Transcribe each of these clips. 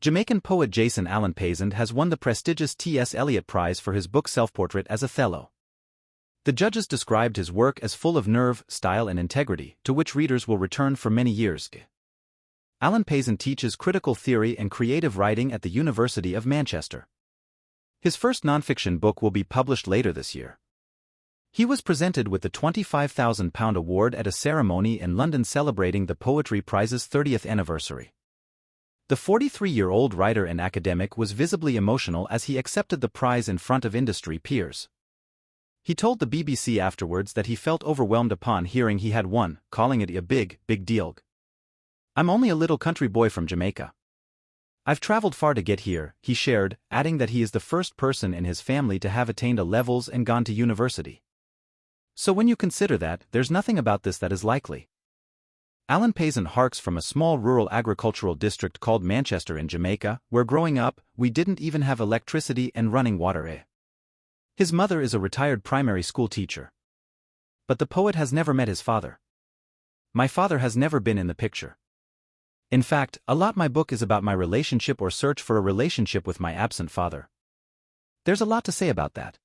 Jamaican poet Jason Allen-Paisant has won the prestigious TS Eliot Prize for his book Self-Portrait as Othello. The judges described his work as full of nerve, style and integrity, to which readers will return for many years. Allen-Paisant teaches critical theory and creative writing at the University of Manchester. His first nonfiction book will be published later this year. He was presented with the £25,000 award at a ceremony in London celebrating the Poetry Prize's 30th anniversary. The 43-year-old writer and academic was visibly emotional as he accepted the prize in front of industry peers. He told the BBC afterwards that he felt overwhelmed upon hearing he had won, calling it a big deal. "I'm only a little country boy from Jamaica. I've traveled far to get here," he shared, adding that he is the first person in his family to have attained A levels and gone to university. "So when you consider that, there's nothing about this that is likely." Allen-Paisant harks from a small rural agricultural district called Manchester in Jamaica, where growing up, we didn't even have electricity and running water. His mother is a retired primary school teacher. But the poet has never met his father. "My father has never been in the picture. In fact, a lot my book is about my relationship or search for a relationship with my absent father. There's a lot to say about that."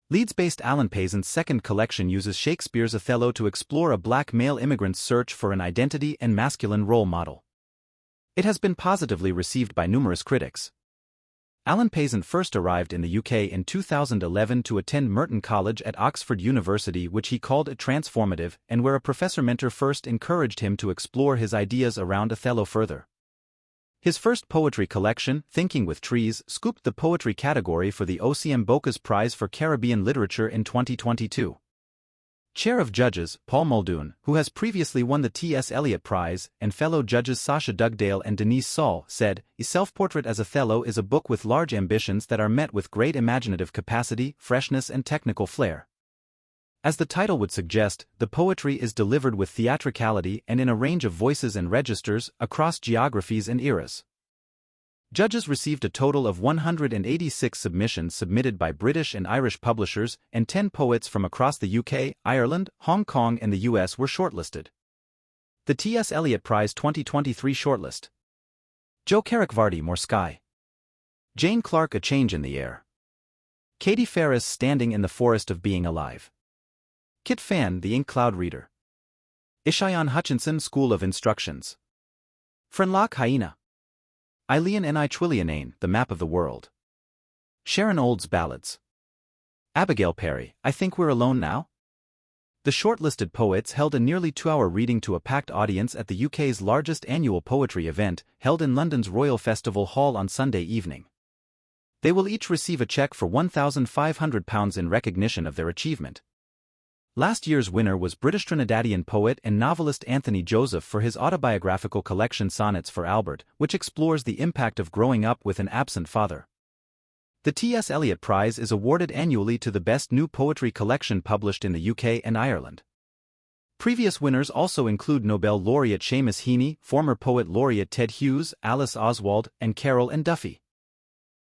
Leeds-based Allen-Paisant's second collection uses Shakespeare's Othello to explore a black male immigrant's search for an identity and masculine role model. It has been positively received by numerous critics. Allen-Paisant first arrived in the UK in 2011 to attend Merton College at Oxford University, which he called transformative, and where a professor-mentor first encouraged him to explore his ideas around Othello further. His first poetry collection, Thinking with Trees, scooped the poetry category for the OCM Bocas Prize for Caribbean Literature in 2022. Chair of Judges, Paul Muldoon, who has previously won the T.S. Eliot Prize, and fellow judges Sasha Dugdale and Denise Saul, said, "A Self-Portrait as Othello is a book with large ambitions that are met with great imaginative capacity, freshness and technical flair." As the title would suggest, the poetry is delivered with theatricality and in a range of voices and registers, across geographies and eras. Judges received a total of 186 submissions submitted by British and Irish publishers, and 10 poets from across the UK, Ireland, Hong Kong and the US were shortlisted. The T.S. Eliot Prize 2023 shortlist: Joe Carrick-Vardy, More Sky; Jane Clark, A Change in the Air; Katie Ferris, Standing in the Forest of Being Alive; Kit Fan, The Ink Cloud Reader; Ishayan Hutchinson, School of Instructions; Frenlock, Hyena; Eileen N. Twillianane, The Map of the World; Sharon Olds, Ballads; Abigail Perry, I Think We're Alone Now? The shortlisted poets held a nearly 2-hour reading to a packed audience at the UK's largest annual poetry event, held in London's Royal Festival Hall on Sunday evening. They will each receive a cheque for £1,500 in recognition of their achievement. Last year's winner was British Trinidadian poet and novelist Anthony Joseph for his autobiographical collection Sonnets for Albert, which explores the impact of growing up with an absent father. The T.S. Eliot Prize is awarded annually to the best new poetry collection published in the UK and Ireland. Previous winners also include Nobel laureate Seamus Heaney, former poet laureate Ted Hughes, Alice Oswald, and Carol and Duffy.